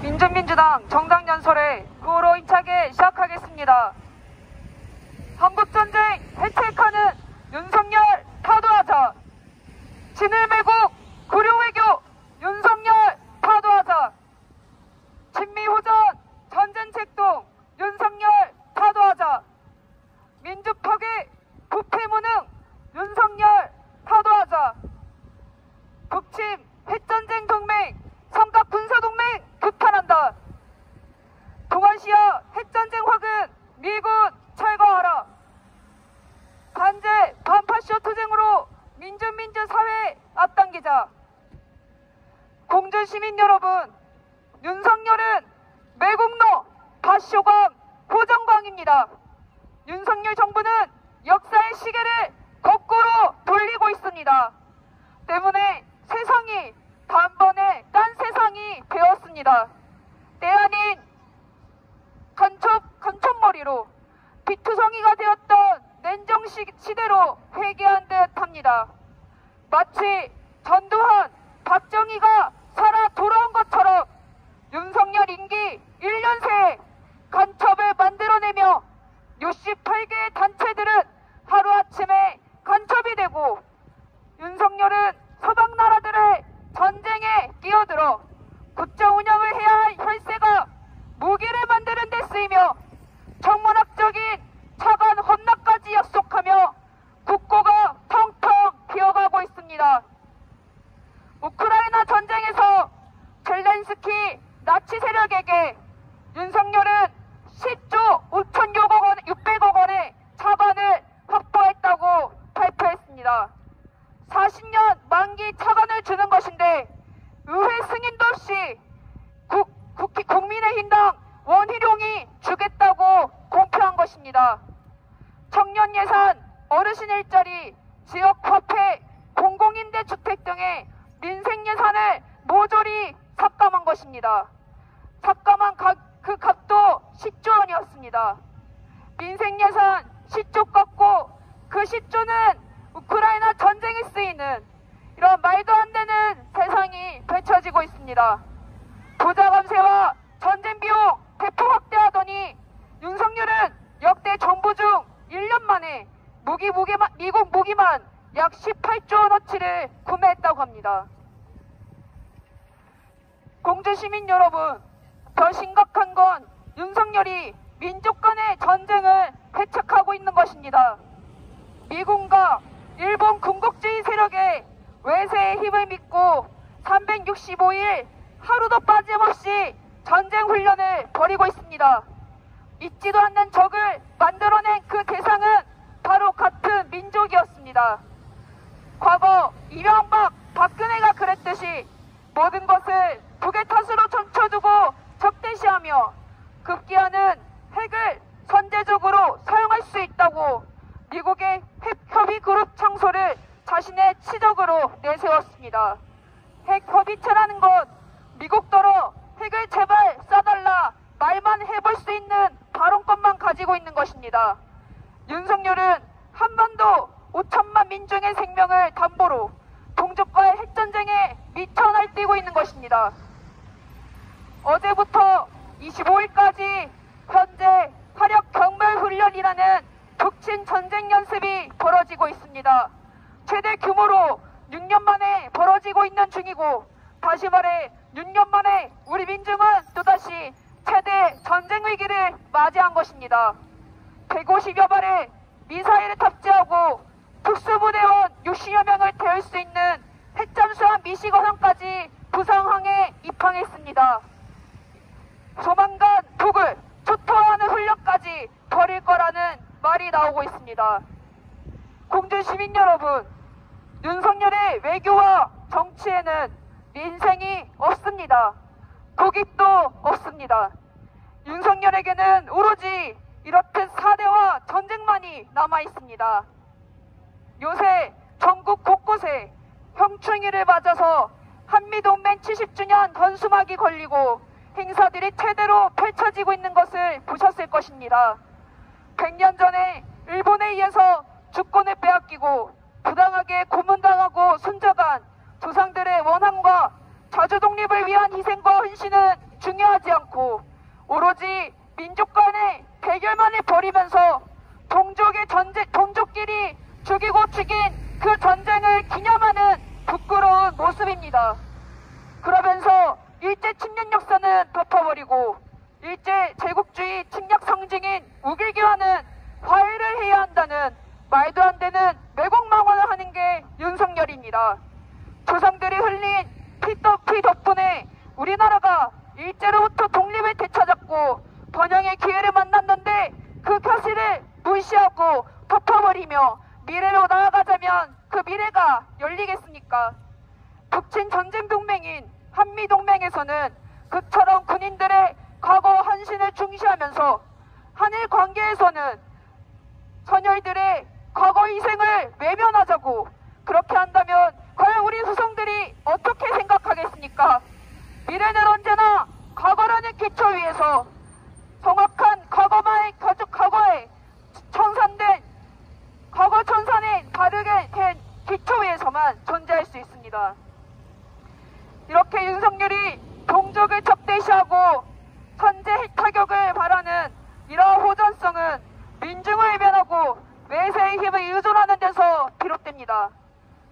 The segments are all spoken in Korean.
민주민주당 정당연설회 구호로 힘차게 시작하겠습니다. 한국전쟁 해체하는 윤석열 타도하자. 진일매국 구류외교 윤석열 타도하자. 친미호전 전쟁책동 윤석열 타도하자. 민주파괴 부패무능 윤석열 타도하자. 북침 핵전쟁 동맹 삼각군사동맹 규탄한다. 동아시아 핵전쟁 화근 미군 철거하라. 반제 반파쇼 투쟁으로 민주사회 앞당기자. 공주시민 여러분, 윤석열은 매국노 파쇼광 호정광입니다. 윤석열 정부는 역사의 시계를 거꾸로 돌리고 있습니다. 때문에 세상이 단번에 딴 세상이 되었습니다. 때 아닌 간첩머리로 비투성이가 되었던 냉정시대로 회귀한 듯 합니다. 마치 전두환, 박정희가 살아 돌아온 것처럼 윤석열 임기 1년 새에 간첩을 만들어내며 68개의 단체들은 하루아침에 간첩이 되고 윤석열은 서방 나라들의 전쟁에 끼어들어 국정 운영을 해야 할 혈세가 무기를 만드는 데 쓰이며 천문학적인 차관 헌납까지 약속하며 국고가 텅텅 비어가고 있습니다. 우크라이나 전쟁에서 젤렌스키 나치 세력에게 윤석열은 10조 600억 원의 차관을 확보했다고 발표했습니다. 40년 만기 차관을 주는 것인데 의회 승인도 없이 국민의힘당 원희룡이 주겠다고 공표한 것입니다. 청년 예산, 어르신 일자리, 지역화폐, 공공임대주택 등의 민생 예산을 모조리 삭감한 것입니다. 삭감한 그 값도 10조 원이었습니다. 민생 예산 10조 깎고 그 10조는 우크라이나 전쟁에 쓰이는 이런 말도 안 되는 세상이 펼쳐지고 있습니다. 부자 감세와 전쟁 비용 대폭 확대하더니 윤석열은 역대 정부 중 1년 만에 미국 무기만 약 18조 원어치를 구매했다고 합니다. 공주시민 여러분, 더 심각한 건 윤석열이 민족 간의 전쟁을 회책하고 있는 것입니다. 미군과 일본 군국주의 세력의 외세의 힘을 믿고 365일 하루도 빠짐없이 전쟁 훈련을 벌이고 있습니다. 있지도 않는 적을 만들어낸 그 대상은 바로 같은 민족이었습니다. 과거 이명박, 박근혜가 그랬듯이 모든 것을 북의 탓으로 점쳐두고 적대시하며 급기야는 핵을 선제적으로 사용할 수 있다고 미국의 핵협의그룹 창소를 자신의 치적으로 내세웠습니다. 핵협의체라는 것, 미국더러 핵을 제발 쏴달라 말만 해볼 수 있는 발언권만 가지고 있는 것입니다. 윤석열은 한반도 5천만 민중의 생명을 담보로 동족과의 핵전쟁에 미쳐 날뛰고 있는 것입니다. 어제부터 25일까지 현재 화력 경물 훈련이라는 북친 전쟁 연습이 벌어지고 있습니다. 최대 규모로 6년 만에 벌어지고 있는 중이고, 다시 말해 6년 만에 우리 민중은 또다시 최대 전쟁 위기를 맞이한 것입니다. 150여 발의 미사일을 탑재하고 특수부대원 60여 명을 태울 수 있는 핵잠수함 미시거함까지 부상항에 입항했습니다. 조만간 북을 초토화하는 훈련까지 벌일 거라는 말이 나오고 있습니다. 공주 시민 여러분, 윤석열의 외교와 정치에는 민생이 없습니다. 국익도 없습니다. 윤석열에게는 오로지 이렇듯 사대와 전쟁만이 남아있습니다. 요새 전국 곳곳에 형충일을 맞아서 한미동맹 70주년 건수막이 걸리고 행사들이 최대로 펼쳐지고 있는 것을 보셨을 것입니다. 100년 전에 일본에 의해서 주권을 빼앗기고 부당하게 고문당하고 순적한 조상들의 원함과 자주 독립을 위한 희생과 헌신은 중요하지 않고 오로지 민족 간의 대결만을 벌이면서 동족끼리 죽이고 죽인 그 전쟁을 기념하는 부끄러운 모습입니다. 그러면서 일제 침략 역사는 덮어버리고 일제 제국주의 침략 상징인 우길기와는 화해를 해야 한다는 말도 안 되는 매국망언을 하는 게 윤석열입니다. 조상들이 흘린 피 덕분에 우리나라가 일제로부터 독립을 되찾았고 번영의 기회를 만났는데 그 사실을 무시하고 덮어버리며 미래로 나아가자면 그 미래가 열리겠습니까? 북친 전쟁 동맹인 한미동맹에서는 그처럼 군인들의 과거 헌신을 중시하면서 한일 관계에서는 선열들의 과거 희생을 외면하자고 그렇게 한다면 과연 우리 후손들이 어떻게 생각하겠습니까? 미래는 언제나 과거라는 기초 위에서 정확한 과거에 천산된 바르게 된 기초 위에서만 존재할 수 있습니다. 이렇게 윤석열이 동족을 적대시하고 선제 타격을 바라는 이러한 호전성은 민중을 외면하고 외세의 힘을 의존하는 데서 비롯됩니다.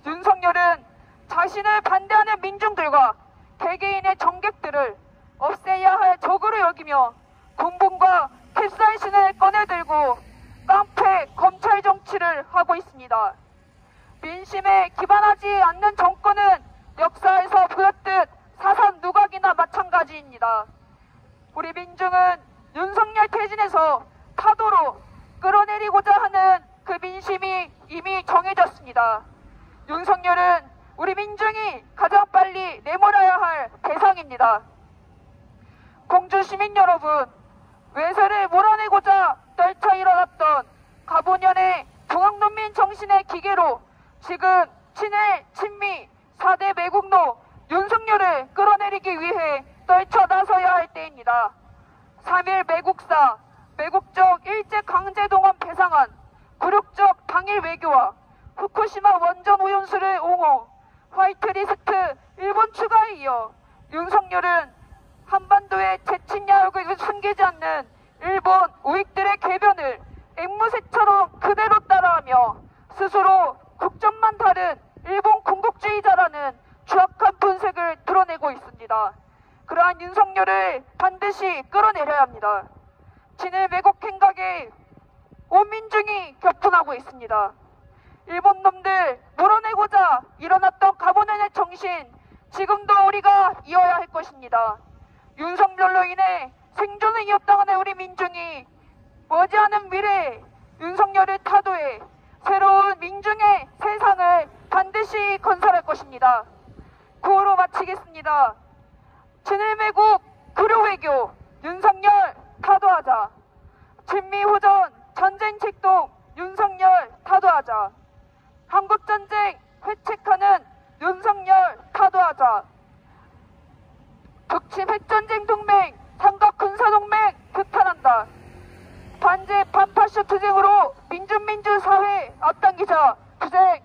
윤석열은 자신을 반대하는 민중들과 개개인의 정객들을 없애야 할 적으로 여기며 군분과 캡사이신을 꺼내들고 깡패 검찰 정치를 하고 있습니다. 민심에 기반하지 않는 정권은 역사에서 보였듯 사선 누각이나 마찬가지입니다. 우리 민중은 윤석열 퇴진에서 타도로 끌어내리고자 하는 그 민심이 이미 정해졌습니다. 윤석열은 우리 민중이 가장 빨리 내몰아야 할 대상입니다. 공주 시민 여러분, 외세를 몰아내고자 떨쳐 일어났던 가보년의 중앙농민 정신의 기계로 지금 친일, 친미, 4대 매국노 윤석열을 끌어내리기 위해 떨쳐 나서야 할 때입니다. 3.1 매국사, 매국적 일제강제동원 배상안, 굴욕적 당일 외교와 후쿠시마 원전 오염수를 옹호, 화이트리스트 일본 추가에 이어 윤석열은 한반도의 재침야 얼굴을 숨기지 않는 일본 우익들의 궤변을 앵무새처럼 그대로 따라하며 스스로 국적만 다른 일본 군국주의자라는 추악한 분색을 드러내고 있습니다. 그러한 윤석열을 반드시 끌어내려야 합니다. 친일 매국 행각에 온 민중이 격분하고 있습니다. 일본 놈들 몰아내고자 일어났던 가보년의 정신, 지금도 우리가 이어야 할 것입니다. 윤석열로 인해 생존을 이어당하는 우리 민중이 머지않은 미래에 윤석열을 타도해 새로운 민중의 세상을 반드시 건설할 것입니다. 구호로 마치겠습니다. 친일매국 불효외교 윤석열 타도하자. 친미호전 전쟁책동 윤석열 타도하자. 한국전쟁 회책하는 윤석열 타도하자. 북침 핵전쟁 동맹 삼각군사동맹 규탄한다. 반제 반파쇼 투쟁으로 민주사회 앞당기자. 투쟁